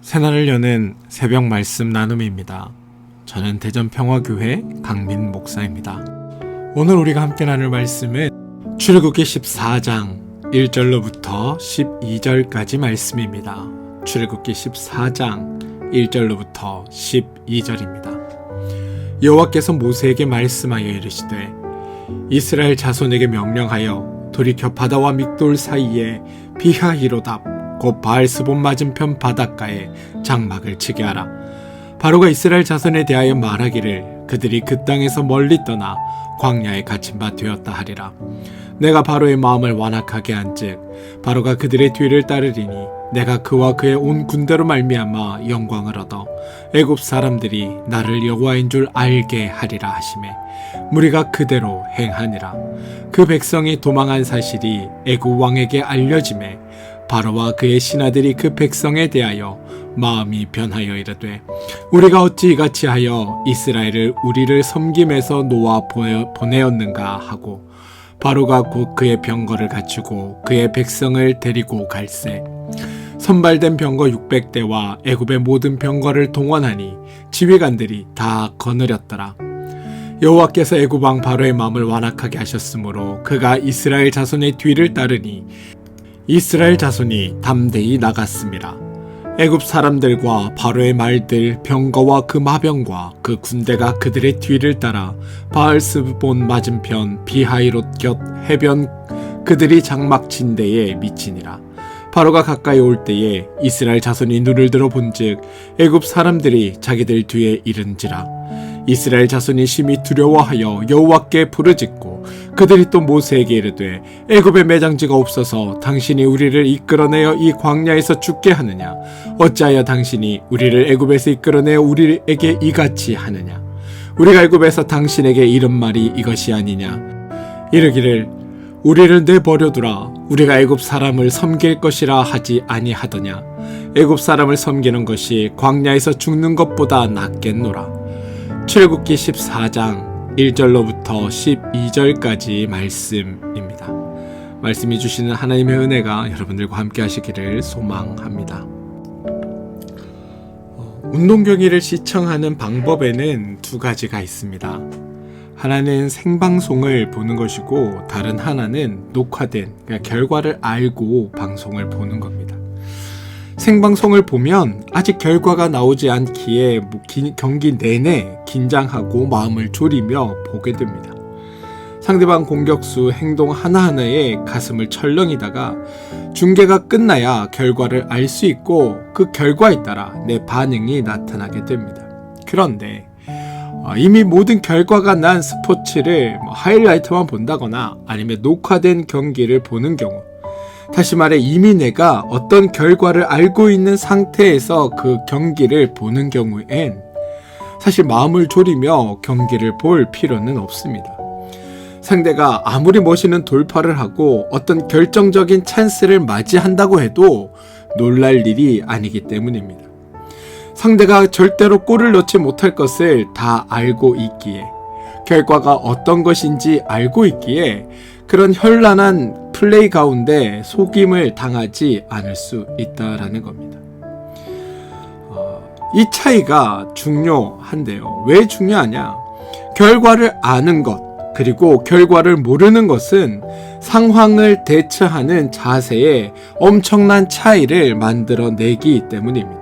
새날을 여는 새벽 말씀 나눔입니다. 저는 대전평화교회 강민 목사입니다. 오늘 우리가 함께 나눌 말씀은 출애굽기 14장 1절로부터 12절까지 말씀입니다. 출애굽기 14장 1절로부터 12절입니다. 여호와께서 모세에게 말씀하여 이르시되 이스라엘 자손에게 명령하여 돌이켜 바다와 믹돌 사이에 비하히로답 곧 바알스본 맞은편 바닷가에 장막을 치게 하라. 바로가 이스라엘 자손에 대하여 말하기를 그들이 그 땅에서 멀리 떠나 광야에 갇힌 바 되었다 하리라. 내가 바로의 마음을 완악하게 한즉 바로가 그들의 뒤를 따르리니 내가 그와 그의 온 군대로 말미암아 영광을 얻어 애굽 사람들이 나를 여호와인 줄 알게 하리라 하시매 무리가 그대로 행하니라. 그 백성이 도망한 사실이 애굽 왕에게 알려지매 바로와 그의 신하들이 그 백성에 대하여 마음이 변하여 이르되 우리가 어찌 이같이 하여 이스라엘을 우리를 섬김에서 놓아 보내었는가 하고 바로가 곧 그의 병거를 갖추고 그의 백성을 데리고 갈새 선발된 병거 600대와 애굽의 모든 병거를 동원하니 지휘관들이 다 거느렸더라. 여호와께서 애굽 왕 바로의 마음을 완악하게 하셨으므로 그가 이스라엘 자손의 뒤를 따르니 이스라엘 자손이 담대히 나갔습니다. 애굽 사람들과 바로의 말들, 병거와 그 마병과 그 군대가 그들의 뒤를 따라 바알스본 맞은편 비하이롯 곁 해변 그들이 장막 친 데에 미치니라. 바로가 가까이 올 때에 이스라엘 자손이 눈을 들어 본즉 애굽 사람들이 자기들 뒤에 이른지라. 이스라엘 자손이 심히 두려워하여 여호와께 부르짖고 그들이 또 모세에게 이르되 애굽에 매장지가 없어서 당신이 우리를 이끌어내어 이 광야에서 죽게 하느냐? 어찌하여 당신이 우리를 애굽에서 이끌어내어 우리에게 이같이 하느냐? 우리가 애굽에서 당신에게 이른 말이 이것이 아니냐? 이르기를 우리를 내버려두라. 우리가 애굽 사람을 섬길 것이라 하지 아니하더냐? 애굽 사람을 섬기는 것이 광야에서 죽는 것보다 낫겠노라. 출애굽기 14장 1절로부터 12절까지 말씀입니다. 말씀해 주시는 하나님의 은혜가 여러분들과 함께 하시기를 소망합니다. 운동 경기를 시청하는 방법에는 두 가지가 있습니다. 하나는 생방송을 보는 것이고 다른 하나는 녹화된 그러니까 결과를 알고 방송을 보는 겁니다. 생방송을 보면 아직 결과가 나오지 않기에 경기 내내 긴장하고 마음을 졸이며 보게 됩니다. 상대방 공격수 행동 하나하나에 가슴을 철렁이다가 중계가 끝나야 결과를 알 수 있고 그 결과에 따라 내 반응이 나타나게 됩니다. 그런데 이미 모든 결과가 난 스포츠를 하이라이트만 본다거나 아니면 녹화된 경기를 보는 경우 다시 말해 이미 내가 어떤 결과를 알고 있는 상태에서 그 경기를 보는 경우엔 사실 마음을 졸이며 경기를 볼 필요는 없습니다. 상대가 아무리 멋있는 돌파를 하고 어떤 결정적인 찬스를 맞이한다고 해도 놀랄 일이 아니기 때문입니다. 상대가 절대로 골을 넣지 못할 것을 다 알고 있기에 결과가 어떤 것인지 알고 있기에 그런 현란한 플레이 가운데 속임을 당하지 않을 수 있다라는 겁니다. 이 차이가 중요한데요. 왜 중요하냐? 결과를 아는 것 그리고 결과를 모르는 것은 상황을 대처하는 자세에 엄청난 차이를 만들어내기 때문입니다.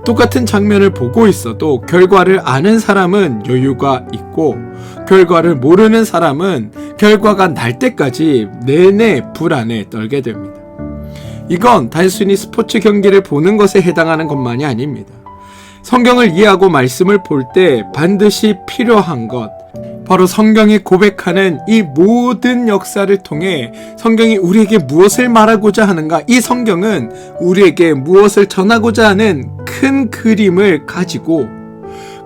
똑같은 장면을 보고 있어도 결과를 아는 사람은 여유가 있고 결과를 모르는 사람은 결과가 날 때까지 내내 불안에 떨게 됩니다. 이건 단순히 스포츠 경기를 보는 것에 해당하는 것만이 아닙니다. 성경을 이해하고 말씀을 볼 때 반드시 필요한 것 바로 성경이 고백하는 이 모든 역사를 통해 성경이 우리에게 무엇을 말하고자 하는가 이 성경은 우리에게 무엇을 전하고자 하는 큰 그림을 가지고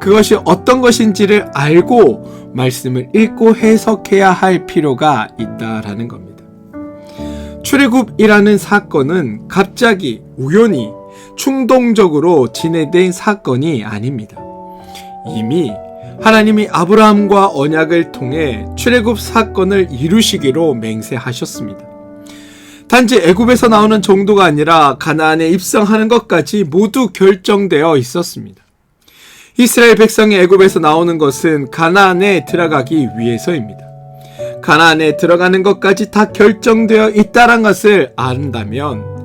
그것이 어떤 것인지를 알고 말씀을 읽고 해석해야 할 필요가 있다라는 겁니다. 출애굽이라는 사건은 갑자기 우연히 충동적으로 진행된 사건이 아닙니다. 이미 하나님이 아브라함과 언약을 통해 출애굽 사건을 이루시기로 맹세하셨습니다. 단지 애굽에서 나오는 정도가 아니라 가나안에 입성하는 것까지 모두 결정되어 있었습니다. 이스라엘 백성이 애굽에서 나오는 것은 가나안에 들어가기 위해서입니다. 가나안에 들어가는 것까지 다 결정되어 있다는 것을 안다면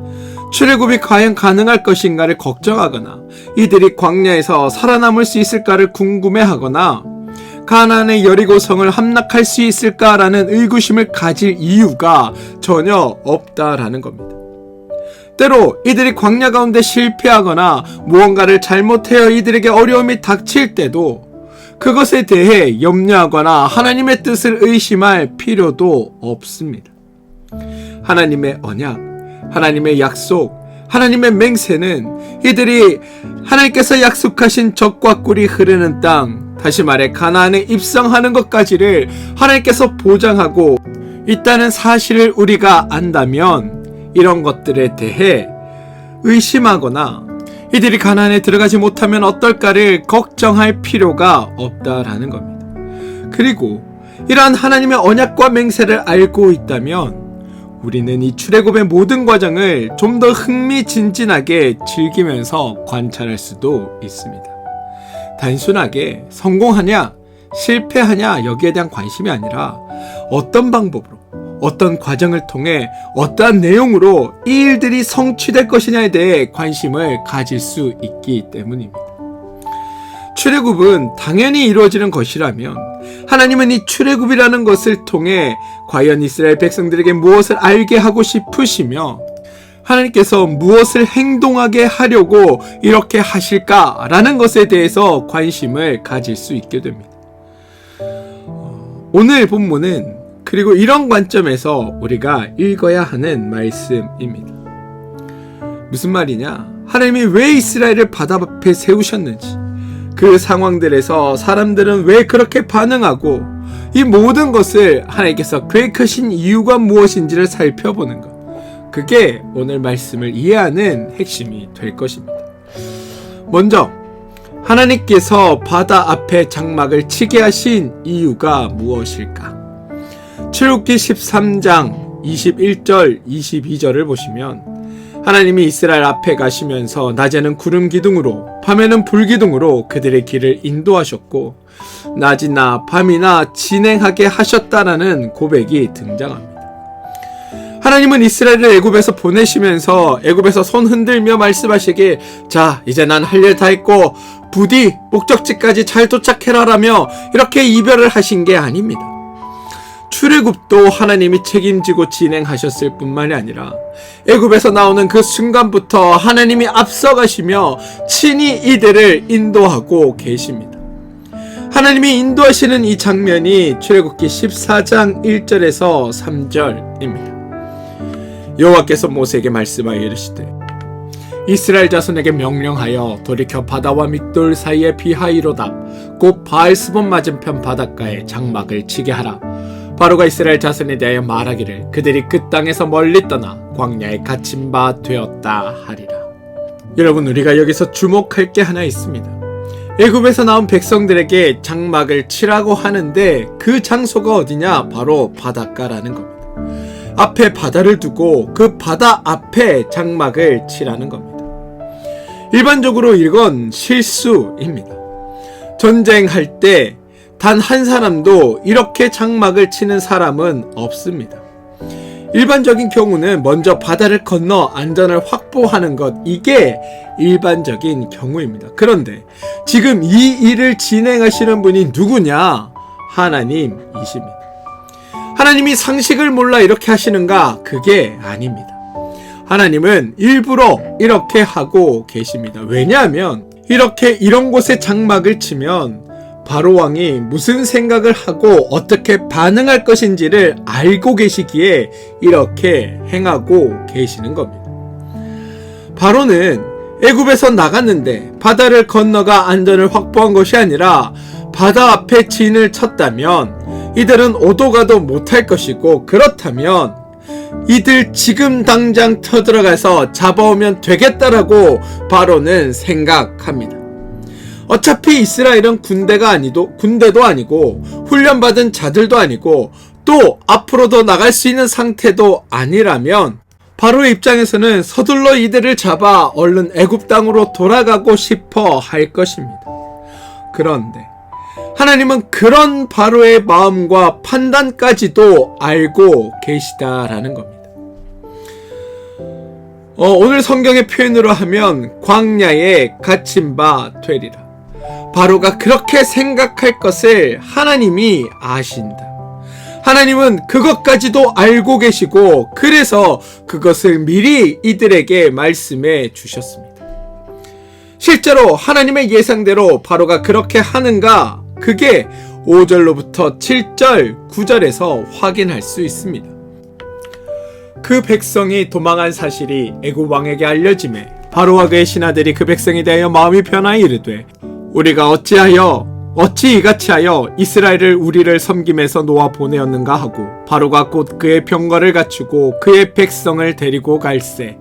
출애굽이 과연 가능할 것인가를 걱정하거나 이들이 광야에서 살아남을 수 있을까를 궁금해하거나 가나안의 여리고성을 함락할 수 있을까라는 의구심을 가질 이유가 전혀 없다라는 겁니다. 때로 이들이 광야 가운데 실패하거나 무언가를 잘못하여 이들에게 어려움이 닥칠 때도 그것에 대해 염려하거나 하나님의 뜻을 의심할 필요도 없습니다. 하나님의 언약, 하나님의 약속, 하나님의 맹세는 이들이 하나님께서 약속하신 젖과 꿀이 흐르는 땅, 다시 말해 가나안에 입성하는 것까지를 하나님께서 보장하고 있다는 사실을 우리가 안다면 이런 것들에 대해 의심하거나 이들이 가나안에 들어가지 못하면 어떨까를 걱정할 필요가 없다라는 겁니다. 그리고 이러한 하나님의 언약과 맹세를 알고 있다면 우리는 이 출애굽의 모든 과정을 좀 더 흥미진진하게 즐기면서 관찰할 수도 있습니다. 단순하게 성공하냐 실패하냐 여기에 대한 관심이 아니라 어떤 방법으로 어떤 과정을 통해 어떠한 내용으로 이 일들이 성취될 것이냐에 대해 관심을 가질 수 있기 때문입니다. 출애굽은 당연히 이루어지는 것이라면 하나님은 이 출애굽이라는 것을 통해 과연 이스라엘 백성들에게 무엇을 알게 하고 싶으시며 하나님께서 무엇을 행동하게 하려고 이렇게 하실까라는 것에 대해서 관심을 가질 수 있게 됩니다. 오늘 본문은 그리고 이런 관점에서 우리가 읽어야 하는 말씀입니다. 무슨 말이냐? 하나님이 왜 이스라엘을 바다 앞에 세우셨는지, 그 상황들에서 사람들은 왜 그렇게 반응하고 이 모든 것을 하나님께서 계획하신 이유가 무엇인지를 살펴보는 것. 그게 오늘 말씀을 이해하는 핵심이 될 것입니다. 먼저 하나님께서 바다 앞에 장막을 치게 하신 이유가 무엇일까? 출애굽기 13장 21절 22절을 보시면 하나님이 이스라엘 앞에 가시면서 낮에는 구름 기둥으로 밤에는 불 기둥으로 그들의 길을 인도하셨고 낮이나 밤이나 진행하게 하셨다라는 고백이 등장합니다. 하나님은 이스라엘을 애굽에서 보내시면서 애굽에서 손 흔들며 말씀하시길 자 이제 난 할 일 다 했고 부디 목적지까지 잘 도착해라라며 이렇게 이별을 하신 게 아닙니다. 출애굽도 하나님이 책임지고 진행하셨을 뿐만이 아니라 애굽에서 나오는 그 순간부터 하나님이 앞서가시며 친히 이들을 인도하고 계십니다. 하나님이 인도하시는 이 장면이 출애굽기 14장 1절에서 3절입니다. 여호와께서 모세에게 말씀하여 이르시되 이스라엘 자손에게 명령하여 돌이켜 바다와 믹돌 사이의 비하이로답 곧 바알스본 맞은편 바닷가에 장막을 치게 하라. 바로가 이스라엘 자손에 대하여 말하기를 그들이 그 땅에서 멀리 떠나 광야에 갇힌 바 되었다 하리라. 여러분 우리가 여기서 주목할 게 하나 있습니다. 애굽에서 나온 백성들에게 장막을 치라고 하는데 그 장소가 어디냐? 바로 바닷가라는 겁니다. 앞에 바다를 두고 그 바다 앞에 장막을 치라는 겁니다. 일반적으로 이건 실수입니다. 전쟁할 때 단 한 사람도 이렇게 장막을 치는 사람은 없습니다. 일반적인 경우는 먼저 바다를 건너 안전을 확보하는 것, 이게 일반적인 경우입니다. 그런데 지금 이 일을 진행하시는 분이 누구냐? 하나님이십니다. 하나님이 상식을 몰라 이렇게 하시는가? 그게 아닙니다. 하나님은 일부러 이렇게 하고 계십니다. 왜냐하면 이런 곳에 장막을 치면 바로 왕이 무슨 생각을 하고 어떻게 반응할 것인지를 알고 계시기에 이렇게 행하고 계시는 겁니다. 바로는 애굽에서 나갔는데 바다를 건너가 안전을 확보한 것이 아니라 바다 앞에 진을 쳤다면 이들은 오도 가도 못할 것이고, 그렇다면 이들 지금 당장 쳐들어가서 잡아오면 되겠다라고 바로는 생각합니다. 어차피 이스라엘은 군대도 아니고 훈련받은 자들도 아니고 또 앞으로도 나갈 수 있는 상태도 아니라면 바로의 입장에서는 서둘러 이들을 잡아 얼른 애굽 땅으로 돌아가고 싶어 할 것입니다. 그런데 하나님은 그런 바로의 마음과 판단까지도 알고 계시다라는 겁니다. 오늘 성경의 표현으로 하면 광야에 갇힌 바 되리라. 바로가 그렇게 생각할 것을 하나님이 아신다. 하나님은 그것까지도 알고 계시고 그래서 그것을 미리 이들에게 말씀해 주셨습니다. 실제로 하나님의 예상대로 바로가 그렇게 하는가? 그게 5절로부터 7절, 9절에서 확인할 수 있습니다. 그 백성이 도망한 사실이 애굽 왕에게 알려지매 바로와 그의 신하들이 그 백성에 대하여 마음이 변하여 이르되 우리가 어찌 이같이 하여 이스라엘을 우리를 섬김에서 놓아 보내었는가 하고 바로가 곧 그의 병거를 갖추고 그의 백성을 데리고 갈새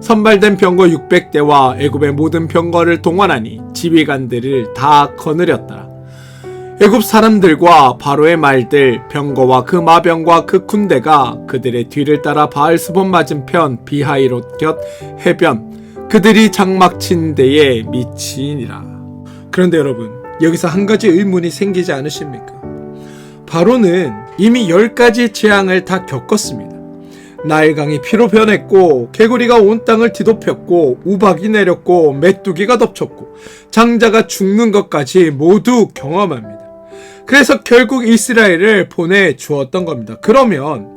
선발된 병거 600대와 애굽의 모든 병거를 동원하니 지휘관들을 다 거느렸더라. 애굽 사람들과 바로의 말들, 병거와 그 마병과 그 군대가 그들의 뒤를 따라 바알스본 맞은편 비하이롯 곁 해변 그들이 장막 친 데에 미치니라. 그런데 여러분, 여기서 한 가지 의문이 생기지 않으십니까? 바로는 이미 10가지 재앙을 다 겪었습니다. 나일강이 피로 변했고 개구리가 온 땅을 뒤덮였고 우박이 내렸고 메뚜기가 덮쳤고 장자가 죽는 것까지 모두 경험합니다. 그래서 결국 이스라엘을 보내주었던 겁니다. 그러면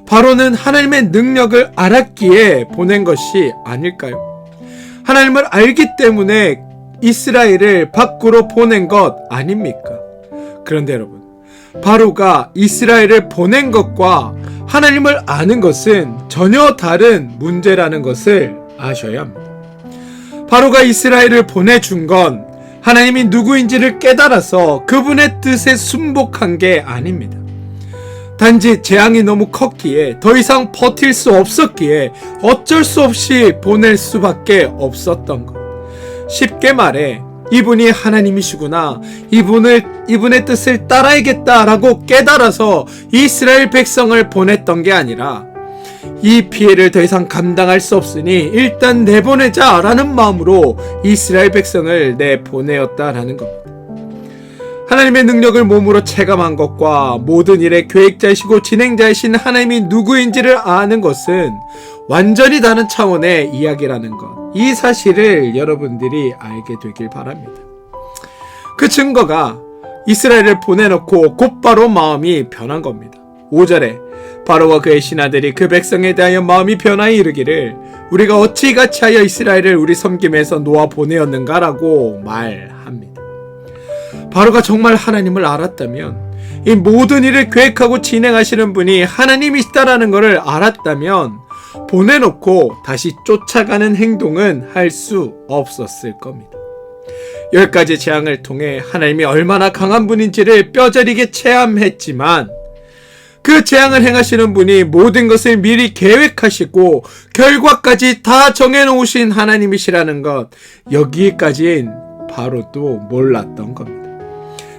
바로는 하나님의 능력을 알았기에 보낸 것이 아닐까요? 하나님을 알기 때문에 이스라엘을 밖으로 보낸 것 아닙니까? 그런데 여러분, 바로가 이스라엘을 보낸 것과 하나님을 아는 것은 전혀 다른 문제라는 것을 아셔야 합니다. 바로가 이스라엘을 보내준 건 하나님이 누구인지를 깨달아서 그분의 뜻에 순복한 게 아닙니다. 단지 재앙이 너무 컸기에 더 이상 버틸 수 없었기에 어쩔 수 없이 보낼 수밖에 없었던 것. 쉽게 말해 이분이 하나님이시구나, 이분의 뜻을 따라야겠다라고 깨달아서 이스라엘 백성을 보냈던 게 아니라 이 피해를 더 이상 감당할 수 없으니 일단 내보내자라는 마음으로 이스라엘 백성을 내보내었다라는 겁니다. 하나님의 능력을 몸으로 체감한 것과 모든 일의 계획자이시고 진행자이신 하나님이 누구인지를 아는 것은 완전히 다른 차원의 이야기라는 것. 이 사실을 여러분들이 알게 되길 바랍니다. 그 증거가 이스라엘을 보내놓고 곧바로 마음이 변한 겁니다. 5절에 바로와 그의 신하들이 그 백성에 대하여 마음이 변하여 이르기를 우리가 어찌 이같이 하여 이스라엘을 우리 섬김에서 놓아 보내었는가 라고 말합니다. 바로가 정말 하나님을 알았다면, 이 모든 일을 계획하고 진행하시는 분이 하나님이시다라는 것을 알았다면 보내놓고 다시 쫓아가는 행동은 할 수 없었을 겁니다. 10가지 재앙을 통해 하나님이 얼마나 강한 분인지를 뼈저리게 체험했지만 그 재앙을 행하시는 분이 모든 것을 미리 계획하시고 결과까지 다 정해놓으신 하나님이시라는 것, 여기까지는 바로도 몰랐던 겁니다.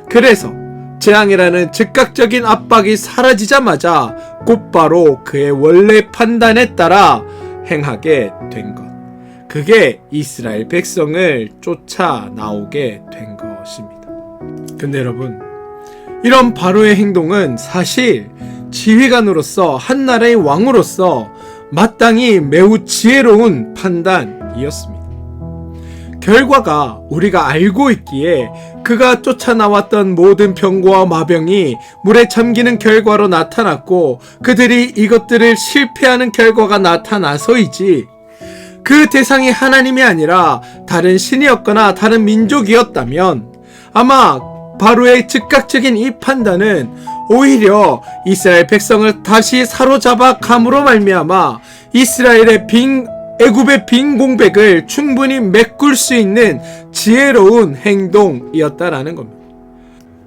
그래서 재앙이라는 즉각적인 압박이 사라지자마자 곧바로 그의 원래 판단에 따라 행하게 된 것. 그게 이스라엘 백성을 쫓아 나오게 된 것입니다. 근데 여러분, 이런 바로의 행동은 사실 지휘관으로서, 한 나라의 왕으로서 마땅히 매우 지혜로운 판단이었습니다. 결과가 우리가 알고 있기에 그가 쫓아나왔던 모든 병거와 마병이 물에 잠기는 결과로 나타났고 그들이 이것들을 실패하는 결과가 나타나서이지, 그 대상이 하나님이 아니라 다른 신이었거나 다른 민족이었다면 아마 바로의 즉각적인 이 판단은 오히려 이스라엘 백성을 다시 사로잡아 감으로 말미암아 이스라엘의 애굽의 빈 공백을 충분히 메꿀 수 있는 지혜로운 행동이었다라는 겁니다.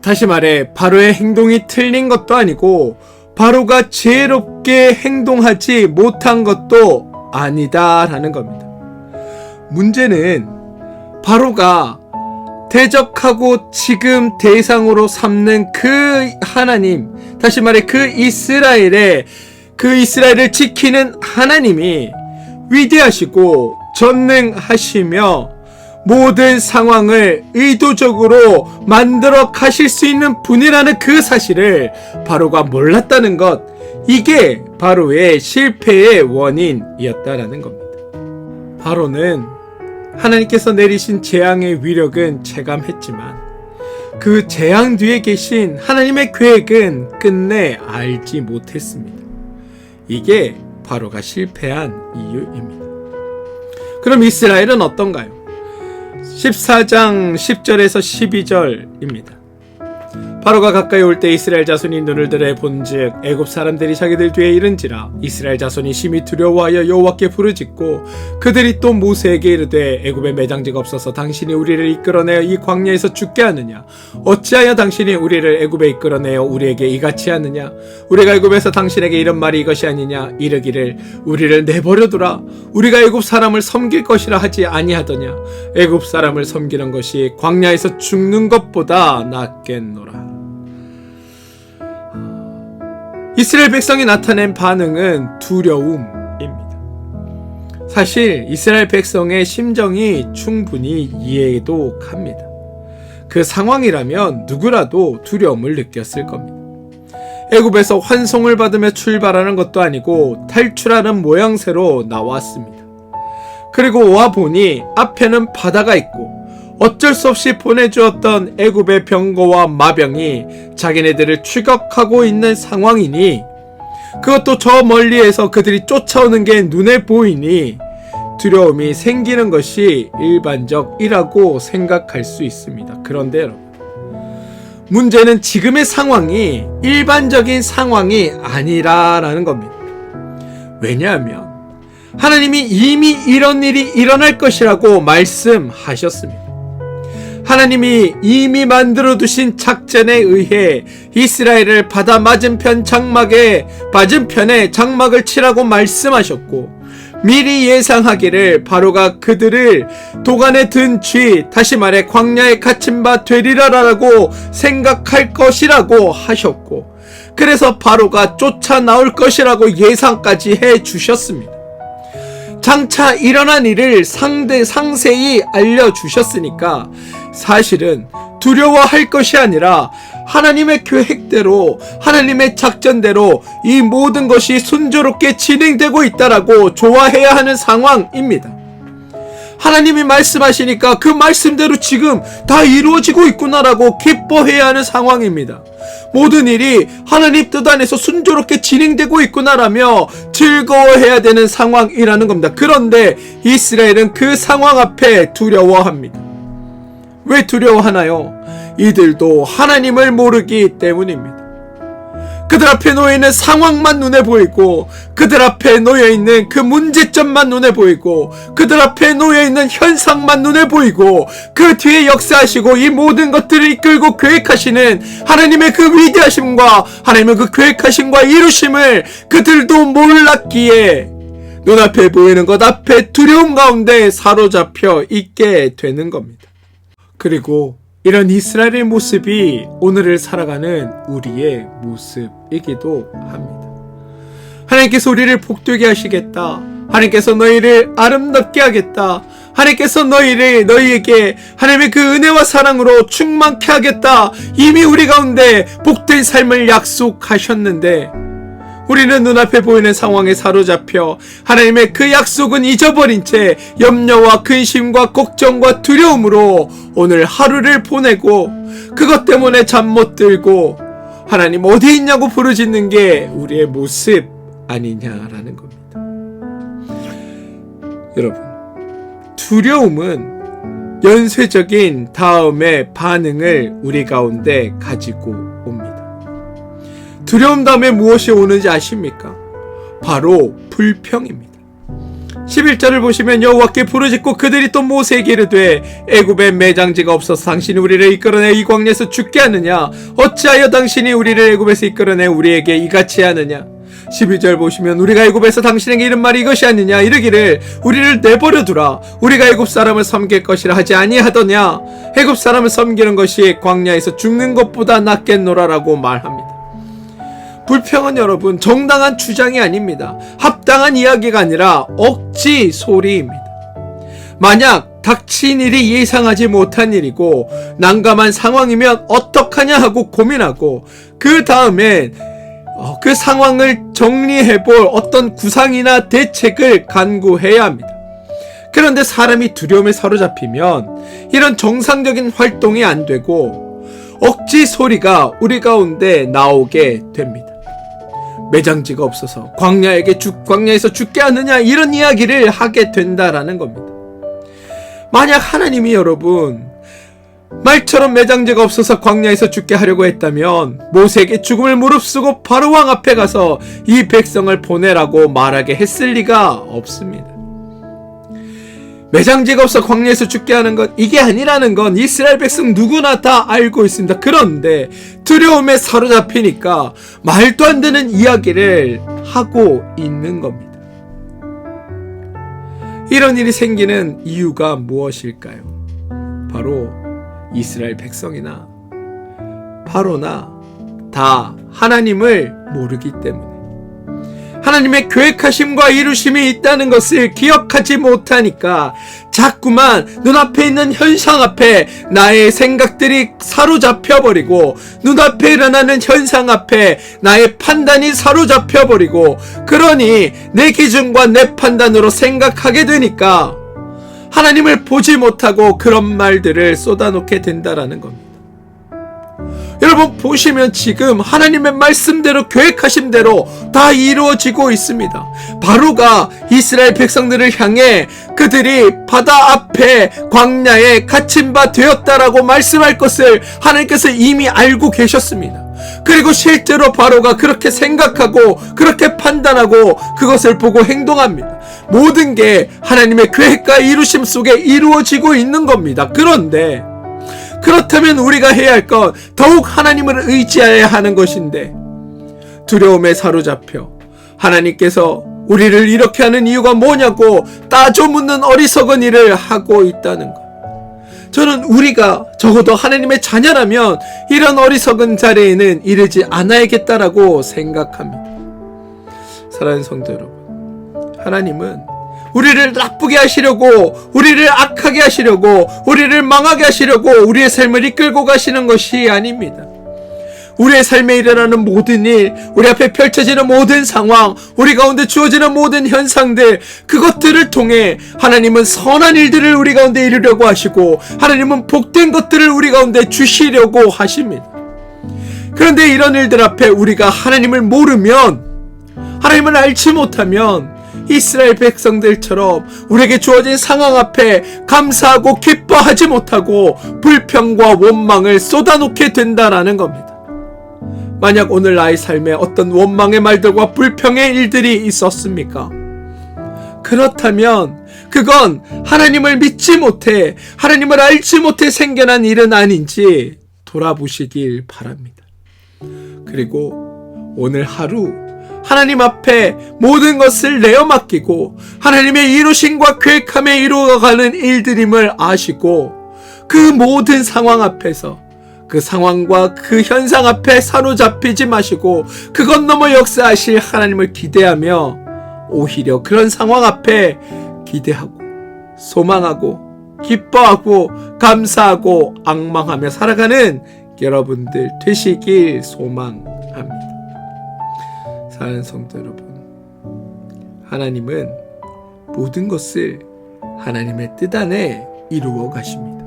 다시 말해 바로의 행동이 틀린 것도 아니고 바로가 지혜롭게 행동하지 못한 것도 아니다라는 겁니다. 문제는 바로가 대적하고 지금 대상으로 삼는 그 하나님, 다시 말해 그 이스라엘의 그 이스라엘을 지키는 하나님이 위대하시고 전능하시며 모든 상황을 의도적으로 만들어 가실 수 있는 분이라는 그 사실을 바로가 몰랐다는 것, 이게 바로의 실패의 원인이었다라는 겁니다. 바로는 하나님께서 내리신 재앙의 위력은 체감했지만 그 재앙 뒤에 계신 하나님의 계획은 끝내 알지 못했습니다. 이게 바로가 실패한 이유입니다. 그럼 이스라엘은 어떤가요? 14장 10절에서 12절입니다. 바로가 가까이 올 때 이스라엘 자손이 눈을 들어 본즉 애굽 사람들이 자기들 뒤에 이른지라. 이스라엘 자손이 심히 두려워하여 여호와께 부르짖고 그들이 또 모세에게 이르되 애굽에 매장지가 없어서 당신이 우리를 이끌어내어 이 광야에서 죽게 하느냐? 어찌하여 당신이 우리를 애굽에 이끌어내어 우리에게 이같이 하느냐? 우리가 애굽에서 당신에게 이런 말이 이것이 아니냐? 이르기를 우리를 내버려두라. 우리가 애굽 사람을 섬길 것이라 하지 아니하더냐? 애굽 사람을 섬기는 것이 광야에서 죽는 것보다 낫겠노라. 이스라엘 백성이 나타낸 반응은 두려움입니다. 사실 이스라엘 백성의 심정이 충분히 이해도 갑니다. 그 상황이라면 누구라도 두려움을 느꼈을 겁니다. 애굽에서 환송을 받으며 출발하는 것도 아니고 탈출하는 모양새로 나왔습니다. 그리고 와보니 앞에는 바다가 있고 어쩔 수 없이 보내주었던 애굽의 병거와 마병이 자기네들을 추격하고 있는 상황이니, 그것도 저 멀리에서 그들이 쫓아오는 게 눈에 보이니 두려움이 생기는 것이 일반적이라고 생각할 수 있습니다. 그런데 여러분, 문제는 지금의 상황이 일반적인 상황이 아니라라는 겁니다. 왜냐하면 하나님이 이미 이런 일이 일어날 것이라고 말씀하셨습니다. 하나님이 이미 만들어 두신 작전에 의해 이스라엘을 바다 맞은편에 장막을 치라고 말씀하셨고, 미리 예상하기를 바로가 그들을 도간에 든 쥐, 다시 말해 광야에 갇힌 바 되리라라고 생각할 것이라고 하셨고, 그래서 바로가 쫓아 나올 것이라고 예상까지 해 주셨습니다. 장차 일어난 일을 상세히 알려주셨으니까 사실은 두려워할 것이 아니라 하나님의 계획대로, 하나님의 작전대로 이 모든 것이 순조롭게 진행되고 있다라고 좋아해야 하는 상황입니다. 하나님이 말씀하시니까 그 말씀대로 지금 다 이루어지고 있구나라고 기뻐해야 하는 상황입니다. 모든 일이 하나님 뜻 안에서 순조롭게 진행되고 있구나라며 즐거워해야 되는 상황이라는 겁니다. 그런데 이스라엘은 그 상황 앞에 두려워합니다. 왜 두려워하나요? 이들도 하나님을 모르기 때문입니다. 그들 앞에 놓여있는 상황만 눈에 보이고, 그들 앞에 놓여있는 그 문제점만 눈에 보이고, 그들 앞에 놓여있는 현상만 눈에 보이고, 그 뒤에 역사하시고 이 모든 것들을 이끌고 계획하시는 하나님의 그 위대하심과 하나님의 그 계획하심과 이루심을 그들도 몰랐기에 눈앞에 보이는 것 앞에 두려움 가운데 사로잡혀 있게 되는 겁니다. 그리고 이런 이스라엘의 모습이 오늘을 살아가는 우리의 모습이기도 합니다. 하나님께서 우리를 복되게 하시겠다. 하나님께서 너희를 아름답게 하겠다. 하나님께서 너희에게 하나님의 그 은혜와 사랑으로 충만케 하겠다. 이미 우리 가운데 복된 삶을 약속하셨는데 우리는 눈앞에 보이는 상황에 사로잡혀 하나님의 그 약속은 잊어버린 채 염려와 근심과 걱정과 두려움으로 오늘 하루를 보내고, 그것 때문에 잠 못 들고 하나님 어디 있냐고 부르짖는 게 우리의 모습 아니냐라는 겁니다. 여러분, 두려움은 연쇄적인 다음의 반응을 우리 가운데 가지고 옵니다. 두려움 다음에 무엇이 오는지 아십니까? 바로 불평입니다. 11절을 보시면 여호와께 부르짖고 그들이 또 모세에게 이르되 애굽에 매장지가 없어서 당신이 우리를 이끌어내 이 광야에서 죽게 하느냐? 어찌하여 당신이 우리를 애굽에서 이끌어내 우리에게 이같이 하느냐? 12절 보시면 우리가 애굽에서 당신에게 이런 말이 이것이 아니냐? 이르기를 우리를 내버려두라. 우리가 애굽 사람을 섬길 것이라 하지 아니하더냐? 애굽 사람을 섬기는 것이 광야에서 죽는 것보다 낫겠노라라고 말합니다. 불평은 여러분 정당한 주장이 아닙니다. 합당한 이야기가 아니라 억지 소리입니다. 만약 닥친 일이 예상하지 못한 일이고 난감한 상황이면 어떡하냐 하고 고민하고 그 다음에 그 상황을 정리해볼 어떤 구상이나 대책을 간구해야 합니다. 그런데 사람이 두려움에 사로잡히면 이런 정상적인 활동이 안 되고 억지 소리가 우리 가운데 나오게 됩니다. 매장지가 없어서 광야에서 죽게 하느냐 이런 이야기를 하게 된다라는 겁니다. 만약 하나님이 여러분 말처럼 매장지가 없어서 광야에서 죽게 하려고 했다면 모세에게 죽음을 무릅쓰고 바로 왕 앞에 가서 이 백성을 보내라고 말하게 했을 리가 없습니다. 매장지가 없어 광야에서 죽게 하는 것 이게 아니라는 건 이스라엘 백성 누구나 다 알고 있습니다. 그런데 두려움에 사로잡히니까 말도 안 되는 이야기를 하고 있는 겁니다. 이런 일이 생기는 이유가 무엇일까요? 바로 이스라엘 백성이나 바로나 다 하나님을 모르기 때문에 하나님의 계획하심과 이루심이 있다는 것을 기억하지 못하니까 자꾸만 눈앞에 있는 현상 앞에 나의 생각들이 사로잡혀버리고 눈앞에 일어나는 현상 앞에 나의 판단이 사로잡혀버리고 그러니 내 기준과 내 판단으로 생각하게 되니까 하나님을 보지 못하고 그런 말들을 쏟아놓게 된다라는 겁니다. 여러분 보시면 지금 하나님의 말씀대로 계획하신 대로 다 이루어지고 있습니다. 바로가 이스라엘 백성들을 향해 그들이 바다 앞에 광야에 갇힌 바 되었다라고 말씀할 것을 하나님께서 이미 알고 계셨습니다. 그리고 실제로 바로가 그렇게 생각하고 그렇게 판단하고 그것을 보고 행동합니다. 모든 게 하나님의 계획과 이루심 속에 이루어지고 있는 겁니다. 그런데 그렇다면 우리가 해야 할 건 더욱 하나님을 의지해야 하는 것인데 두려움에 사로잡혀 하나님께서 우리를 이렇게 하는 이유가 뭐냐고 따져 묻는 어리석은 일을 하고 있다는 것. 저는 우리가 적어도 하나님의 자녀라면 이런 어리석은 자리에는 이르지 않아야겠다라고 생각합니다. 사랑하는 성도 여러분, 하나님은 우리를 나쁘게 하시려고, 우리를 악하게 하시려고, 우리를 망하게 하시려고 우리의 삶을 이끌고 가시는 것이 아닙니다. 우리의 삶에 일어나는 모든 일, 우리 앞에 펼쳐지는 모든 상황, 우리 가운데 주어지는 모든 현상들, 그것들을 통해 하나님은 선한 일들을 우리 가운데 이루려고 하시고 하나님은 복된 것들을 우리 가운데 주시려고 하십니다. 그런데 이런 일들 앞에 우리가 하나님을 모르면, 하나님을 알지 못하면 이스라엘 백성들처럼 우리에게 주어진 상황 앞에 감사하고 기뻐하지 못하고 불평과 원망을 쏟아놓게 된다라는 겁니다. 만약 오늘 나의 삶에 어떤 원망의 말들과 불평의 일들이 있었습니까? 그렇다면 그건 하나님을 믿지 못해, 하나님을 알지 못해 생겨난 일은 아닌지 돌아보시길 바랍니다. 그리고 오늘 하루 하나님 앞에 모든 것을 내어 맡기고 하나님의 이루심과 계획함에 이루어가는 일들임을 아시고 그 모든 상황 앞에서 그 상황과 그 현상 앞에 사로잡히지 마시고 그것 넘어 역사하실 하나님을 기대하며 오히려 그런 상황 앞에 기대하고 소망하고 기뻐하고 감사하고 앙망하며 살아가는 여러분들 되시길 소망합니다. 사랑하는 성도 여러분, 하나님은 모든 것을 하나님의 뜻 안에 이루어 가십니다.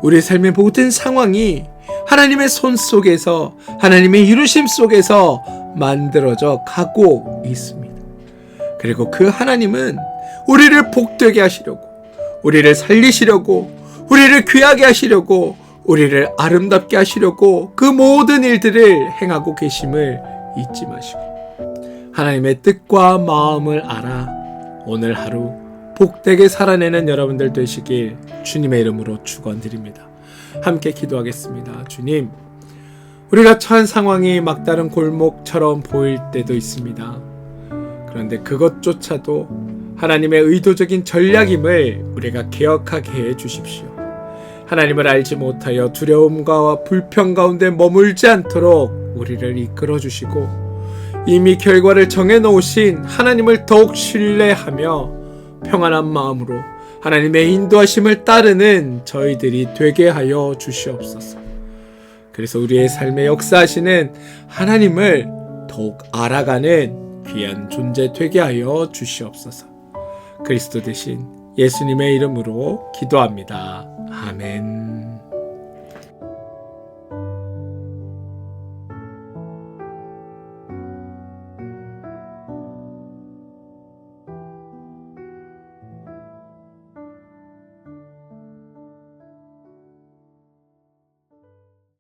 우리의 삶의 모든 상황이 하나님의 손 속에서, 하나님의 이루심 속에서 만들어져 가고 있습니다. 그리고 그 하나님은 우리를 복되게 하시려고, 우리를 살리시려고, 우리를 귀하게 하시려고, 우리를 아름답게 하시려고 그 모든 일들을 행하고 계심을 잊지 마시고 하나님의 뜻과 마음을 알아 오늘 하루 복되게 살아내는 여러분들 되시길 주님의 이름으로 축원드립니다. 함께 기도하겠습니다. 주님, 우리가 처한 상황이 막다른 골목처럼 보일 때도 있습니다. 그런데 그것조차도 하나님의 의도적인 전략임을 우리가 기억하게 해 주십시오. 하나님을 알지 못하여 두려움과 불평 가운데 머물지 않도록 우리를 이끌어 주시고 이미 결과를 정해놓으신 하나님을 더욱 신뢰하며 평안한 마음으로 하나님의 인도하심을 따르는 저희들이 되게 하여 주시옵소서. 그래서 우리의 삶에 역사하시는 하나님을 더욱 알아가는 귀한 존재 되게 하여 주시옵소서. 그리스도 대신 예수님의 이름으로 기도합니다. 아멘.